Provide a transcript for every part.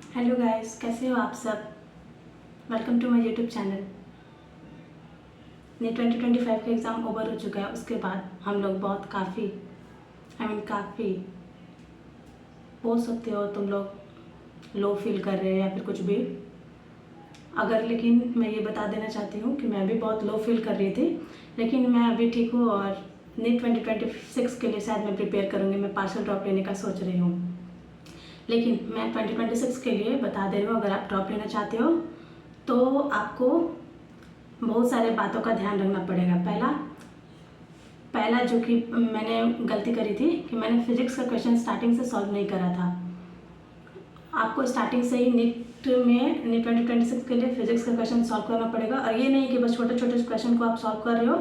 Hello guys, कैसे हो आप सब। Welcome to my YouTube channel. ये 2025 का एग्ज़ाम ओवर हो चुका है। उसके बाद हम लोग बहुत काफ़ी बोल सकते हो तुम लोग लो फील कर रहे हो या फिर कुछ भी। लेकिन मैं ये बता देना चाहती हूँ कि मैं भी बहुत लो फील कर रही थी, लेकिन मैं अभी ठीक हूँ और नीट 2026 के लिए शायद मैं प्रिपेयर करूँगी। मैं पार्शियल ड्रॉप लेने का सोच रही हूँ, लेकिन मैं 2026 के लिए बता दे रही हूँ, अगर आप ड्रॉप लेना चाहते हो तो आपको बहुत सारे बातों का ध्यान रखना पड़ेगा। पहला जो कि मैंने गलती करी थी कि मैंने फिजिक्स का क्वेश्चन स्टार्टिंग से सॉल्व नहीं करा था। आपको स्टार्टिंग से ही नीट 2026 के लिए फिजिक्स का क्वेश्चन सॉल्व करना पड़ेगा। और ये नहीं कि बस छोटे छोटे क्वेश्चन को आप सॉल्व कर रहे हो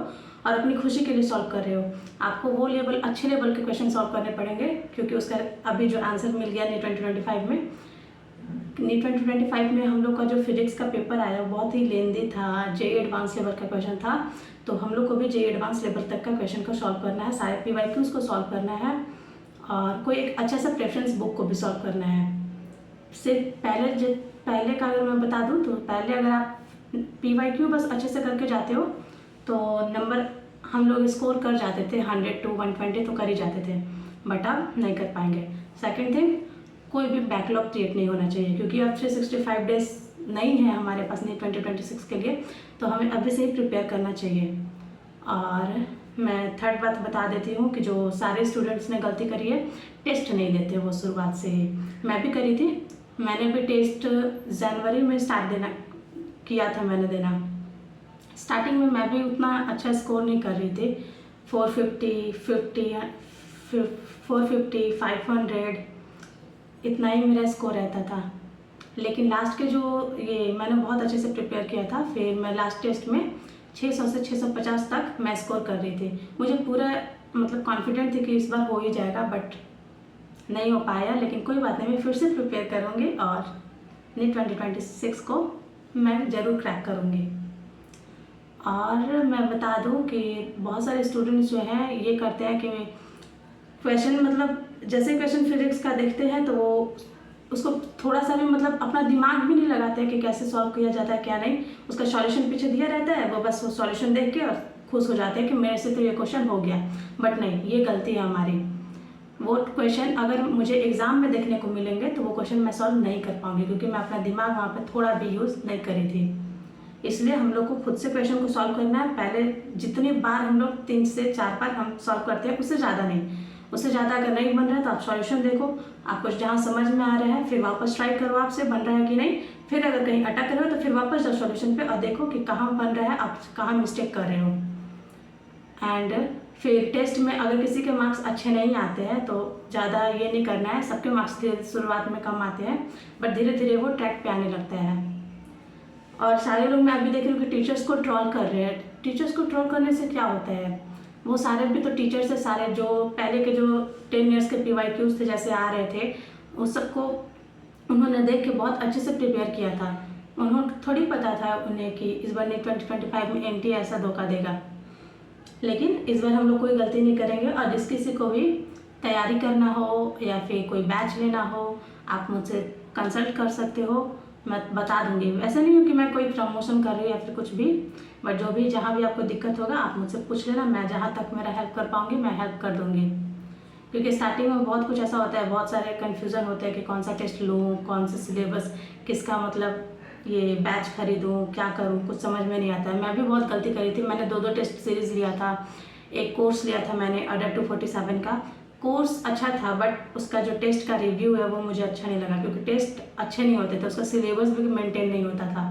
और अपनी खुशी के लिए सॉल्व कर रहे हो। आपको वो अच्छे लेवल के क्वेश्चन सॉल्व करने पड़ेंगे, क्योंकि उसका अभी जो आंसर मिल गया नीट 2025 में। नीट 2025 में हम लोग का जो फिजिक्स का पेपर आया वो बहुत ही लेंदी था, जे एडवांस लेवल का क्वेश्चन था। तो हम लोग को भी जे एडवांस लेवल तक का क्वेश्चन को सॉल्व करना है, सारे PYQs को सॉल्व करना है और कोई एक अच्छा सा प्रेफरेंस बुक को भी सॉल्व करना है। सिर्फ पहले का अगर मैं बता दूं तो पहले अगर आप PYQ बस अच्छे से करके जाते हो तो नंबर हम लोग स्कोर कर जाते थे, 100 to 120 तो कर ही जाते थे, बट अब नहीं कर पाएंगे। सेकेंड थिंग, कोई भी बैकलॉग क्रिएट नहीं होना चाहिए, क्योंकि अब 365 डेज नहीं है हमारे पास नीट 2026 के लिए, तो हमें अभी से ही प्रिपेयर करना चाहिए। और मैं थर्ड बात बता देती हूँ कि जो सारे स्टूडेंट्स ने गलती करी है, टेस्ट नहीं लेते वो शुरुआत से ही। मैं भी करी थी, मैंने भी टेस्ट जनवरी में किया था मैंने देना। स्टार्टिंग में मैं भी उतना अच्छा स्कोर नहीं कर रही थी, 450 500 इतना ही मेरा स्कोर रहता था। लेकिन लास्ट के जो मैंने बहुत अच्छे से प्रिपेयर किया था, फिर मैं लास्ट टेस्ट में 600 से 650 तक मैं स्कोर कर रही थी। मुझे पूरा कॉन्फिडेंट थी कि इस बार हो ही जाएगा, बट नहीं हो पाया। लेकिन कोई बात नहीं, मैं फिर से प्रिपेयर करूँगी और नीट 2026 को मैं ज़रूर क्रैक करूँगी। और मैं बता दूँ कि बहुत सारे स्टूडेंट्स जो हैं ये करते हैं कि क्वेश्चन जैसे क्वेश्चन फिजिक्स का देखते हैं तो वो उसको थोड़ा सा भी अपना दिमाग भी नहीं लगाते हैं कि कैसे सॉल्व किया जाता है क्या नहीं। उसका सॉल्यूशन पीछे दिया रहता है, वो बस वो सॉल्यूशन देख के और खुश हो जाते हैं कि मेरे से तो ये क्वेश्चन हो गया। बट नहीं, ये गलती है हमारी। वो क्वेश्चन अगर मुझे एग्ज़ाम में देखने को मिलेंगे तो वो क्वेश्चन मैं सॉल्व नहीं कर पाऊँगी, क्योंकि मैं अपना दिमाग वहाँ पर थोड़ा भी यूज़ नहीं करी थी। इसलिए हम लोग को खुद से क्वेश्चन को सॉल्व करना है। पहले जितनी बार हम लोग 3 से 4 बार हम सॉल्व करते हैं, उससे ज़्यादा नहीं। उससे ज़्यादा अगर नहीं बन रहा है तो आप सॉल्यूशन देखो, आपको जहाँ समझ में आ रहा है फिर वापस ट्राई करो, आपसे बन रहा है कि नहीं। फिर अगर कहीं अटक रहे हो तो फिर वापस जाओ सॉल्यूशन पे और देखो कि कहाँ बन रहा है, आप कहाँ मिस्टेक कर रहे हो। एंड फिर टेस्ट में अगर किसी के मार्क्स अच्छे नहीं आते हैं तो ज़्यादा ये नहीं करना है। सबके मार्क्स शुरुआत में कम आते हैं, बट धीरे धीरे वो ट्रैक पे आने लगता है। और सारे लोग मैं अभी देख रही हूँ कि टीचर्स को ट्रोल कर रहे हैं। टीचर्स को ट्रोल करने से क्या होता है, वो सारे भी तो टीचर्स है। सारे जो पहले के जो 10 ईयर्स के PYQs थे जैसे आ रहे थे, उस सबको उन्होंने देख के बहुत अच्छे से प्रिपेयर किया था। उन्होंने थोड़ी पता था उन्हें कि इस बार नीट 2025 में NTA ऐसा धोखा देगा। लेकिन इस बार हम लोग कोई गलती नहीं करेंगे। और जिस किसी को भी तैयारी करना हो या फिर कोई बैच लेना हो, आप मुझसे कंसल्ट कर सकते हो, मैं बता दूंगी। ऐसा नहीं हो कि मैं कोई प्रमोशन कर रही हूँ या फिर कुछ भी, बट जो भी जहाँ भी आपको दिक्कत होगा आप मुझसे पूछ लेना। मैं जहाँ तक मेरा हेल्प कर पाऊँगी मैं हेल्प कर दूँगी। क्योंकि स्टार्टिंग में बहुत कुछ ऐसा होता है, बहुत सारे कन्फ्यूज़न होते हैं कि कौन सा टेस्ट लूँ, कौन सा सिलेबस, किसका ये बैच खरीदूँ, क्या करूँ, कुछ समझ में नहीं आता है। मैं भी बहुत गलती करी थी। मैंने 2 टेस्ट सीरीज़ लिया था। एक कोर्स लिया था मैंने अडर 247 का। कोर्स अच्छा था, बट उसका जो टेस्ट का रिव्यू है वो मुझे अच्छा नहीं लगा, क्योंकि टेस्ट अच्छे नहीं होते थे, उसका सिलेबस भी मेंटेन नहीं होता था।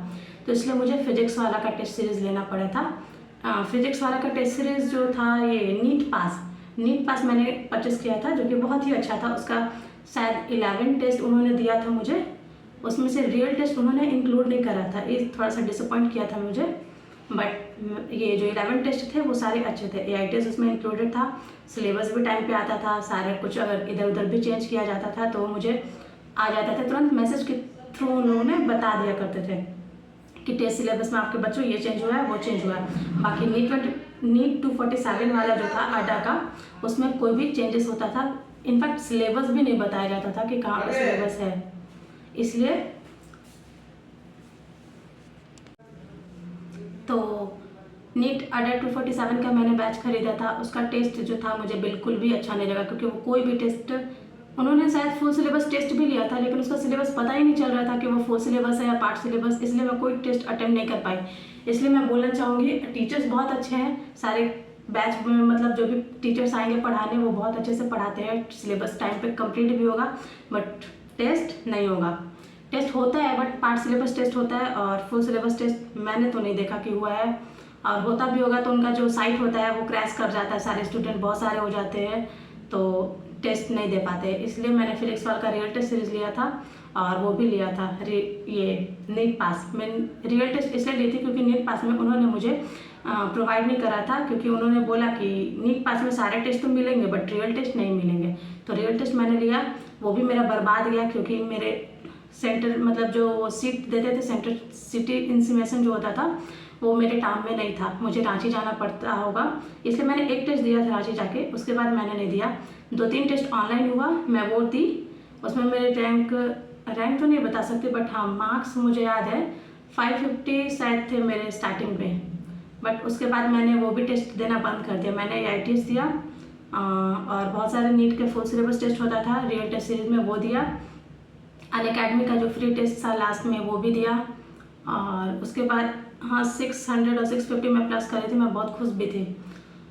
तो इसलिए मुझे फिजिक्स वाला का टेस्ट सीरीज़ लेना पड़ा था। फिजिक्स वाला का टेस्ट सीरीज़ जो था ये नीट पास मैंने परचेस किया था, जो कि बहुत ही अच्छा था। उसका शायद 11 टेस्ट उन्होंने दिया था मुझे, उसमें से रियल टेस्ट उन्होंने इंक्लूड नहीं करा था। ये थोड़ा सा डिसअपॉइंट किया था मुझे। बट ये जो 11 टेस्ट थे वो सारे अच्छे थे। AITS उसमें इंक्लूडेड था, सिलेबस भी टाइम पे आता था, सारे कुछ अगर इधर उधर भी चेंज किया जाता था तो मुझे आ जाता था तुरंत मैसेज के थ्रू। उन्होंने बता दिया करते थे कि टेस्ट सिलेबस में आपके बच्चों ये चेंज हुआ है, वो चेंज हुआ है। बाकी नीट 247 वाला जो था अड्डा का, उसमें कोई भी चेंजेस होता था। इनफैक्ट सिलेबस भी नहीं बताया जाता था कि कहाँ पर सिलेबस है। इसलिए तो नीट अडर 247 का मैंने बैच खरीदा था। उसका टेस्ट जो था मुझे बिल्कुल भी अच्छा नहीं लगा, क्योंकि वो कोई भी टेस्ट, उन्होंने शायद फुल सिलेबस टेस्ट भी लिया था लेकिन उसका सिलेबस पता ही नहीं चल रहा था कि वो फुल सिलेबस है या पार्ट सिलेबस, इसलिए मैं कोई टेस्ट अटेम्प्ट नहीं कर पाई। इसलिए मैं बोलना चाहूँगी टीचर्स बहुत अच्छे हैं, सारे बैच में मतलब जो भी टीचर्स आएंगे पढ़ाने वो बहुत अच्छे से पढ़ाते हैं, सिलेबस टाइम पे कंप्लीट भी होगा, बट टेस्ट नहीं होगा। टेस्ट होता है बट पार्ट सिलेबस टेस्ट होता है और फुल सिलेबस टेस्ट मैंने तो नहीं देखा कि हुआ है, और होता भी होगा तो उनका जो साइट होता है वो क्रैश कर जाता है, सारे स्टूडेंट बहुत सारे हो जाते हैं तो टेस्ट नहीं दे पाते। इसलिए मैंने फिर एक साल का रियल टेस्ट सीरीज लिया था और वो भी लिया था ये नीट पास। मैं रियल टेस्ट इसलिए ली थी क्योंकि नीट पास में उन्होंने मुझे प्रोवाइड नहीं करा था, क्योंकि उन्होंने बोला कि नीट पास में सारे टेस्ट तो मिलेंगे बट रियल टेस्ट नहीं मिलेंगे। तो रियल टेस्ट मैंने लिया, वो भी मेरा बर्बाद गया क्योंकि मेरे सेंटर मतलब जो सीट देते थे, सेंटर सिटी इंसीमेशन जो होता था वो मेरे टाउन में नहीं था, मुझे रांची जाना पड़ता होगा, इसलिए मैंने एक टेस्ट दिया था रांची जाके, उसके बाद मैंने नहीं दिया। 2-3 टेस्ट ऑनलाइन हुआ, मैं वो दी, उसमें मेरे रैंक तो नहीं बता सकती बट हाँ मार्क्स मुझे याद है 550 शायद थे मेरे स्टार्टिंग में, बट उसके बाद मैंने वो भी टेस्ट देना बंद कर दिया। मैंने IITS दिया और बहुत सारे नीट के फुल सिलेबस टेस्ट होता था रियल टेस्ट सीरीज में वो दिया, अनअकैडमी का जो फ्री टेस्ट था लास्ट में वो भी दिया, और उसके बाद हाँ 600 और 650 में प्लस करी थी, मैं बहुत खुश भी थी।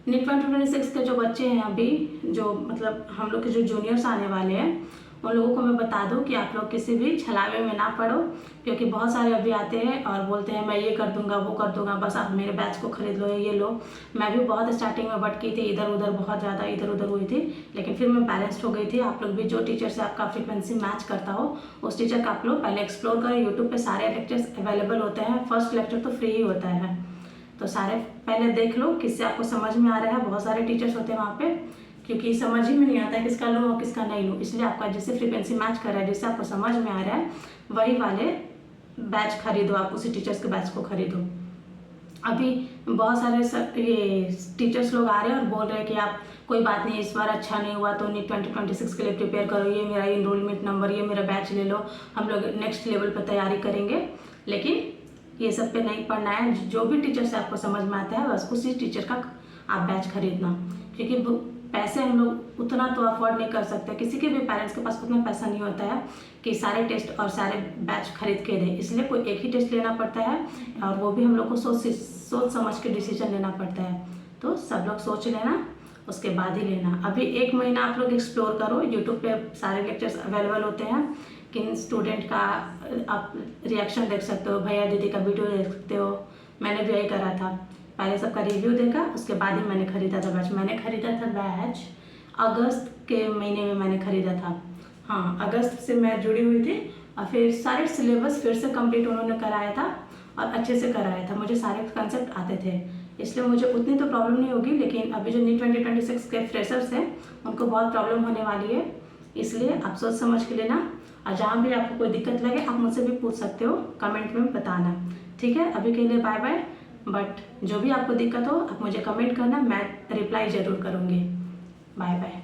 नीट 2026 के जो बच्चे हैं अभी, जो मतलब हम लोग के जो जूनियर्स आने वाले हैं, उन लोगों को मैं बता दूं कि आप लोग किसी भी छलावे में ना पड़ो, क्योंकि बहुत सारे अभी आते हैं और बोलते हैं मैं ये कर दूंगा वो कर दूंगा, बस आप मेरे बैच को खरीद लो ये लो। मैं भी बहुत स्टार्टिंग में भटकी थी, इधर उधर बहुत ज़्यादा इधर उधर हुई थी, लेकिन फिर मैं बैलेंस्ड हो गई थी। आप लोग भी जो टीचर से आपका फ्रिक्वेंसी मैच करता हो उस टीचर का आप लोग पहले एक्सप्लोर करें। यूट्यूब पर सारे लेक्चर्स अवेलेबल होते हैं, फर्स्ट लेक्चर तो फ्री ही होता है, तो सारे पहले देख लो किससे आपको समझ में आ रहा है। बहुत सारे टीचर्स होते हैं वहाँ पे, क्योंकि समझ ही में नहीं आता है किसका लूँ और किसका नहीं लूँ, इसलिए आपका जिससे फ्रीक्वेंसी मैच कर रहा है, जिससे आपको समझ में आ रहा है वही वाले बैच खरीदो, आप उसी टीचर्स के बैच को खरीदो। अभी बहुत सारे ये टीचर्स लोग आ रहे हैं और बोल रहे हैं कि आप कोई बात नहीं, इस बार अच्छा नहीं हुआ तो नीट 2026 के लिए प्रिपेयर करो, ये मेरा इनरोलमेंट नंबर, ये मेरा बैच ले लो, हम लोग नेक्स्ट लेवल पर तैयारी करेंगे। लेकिन ये सब पे नहीं पढ़ना है, जो भी टीचर से आपको समझ में आता है बस उसी टीचर का आप बैच खरीदना, क्योंकि पैसे हम लोग उतना तो अफोर्ड नहीं कर सकते, किसी के भी पेरेंट्स के पास उतना पैसा नहीं होता है कि सारे टेस्ट और सारे बैच खरीद के दें, इसलिए कोई एक ही टेस्ट लेना पड़ता है और वो भी हम लोग को सोच समझ के डिसीजन लेना पड़ता है। तो सब लोग सोच लेना, उसके बाद ही लेना। अभी 1 महीना आप लोग एक्सप्लोर करो, यूट्यूब पे सारे लेक्चर्स अवेलेबल होते हैं, किन स्टूडेंट का आप रिएक्शन देख सकते हो, भैया दीदी का वीडियो देख सकते हो। मैंने भी यही करा था, पहले सबका रिव्यू देखा उसके बाद ही मैंने ख़रीदा था बैच। मैंने ख़रीदा था बैच अगस्त के महीने में मैंने ख़रीदा था, हाँ अगस्त से मैं जुड़ी हुई थी और फिर सारे सिलेबस फिर से कंप्लीट उन्होंने कराया था और अच्छे से कराया था, मुझे सारे कंसेप्ट आते थे, इसलिए मुझे उतनी तो प्रॉब्लम नहीं होगी। लेकिन अभी जो नीट 2026 के फ्रेशर्स हैं उनको बहुत प्रॉब्लम होने वाली है, इसलिए आप सोच समझ के लेना, और जहाँ भी आपको कोई दिक्कत लगे आप मुझसे भी पूछ सकते हो, कमेंट में बताना, ठीक है। अभी के लिए बाय बाय, बट जो भी आपको दिक्कत हो आप मुझे कमेंट करना, मैं रिप्लाई ज़रूर करूँगी। Bye bye.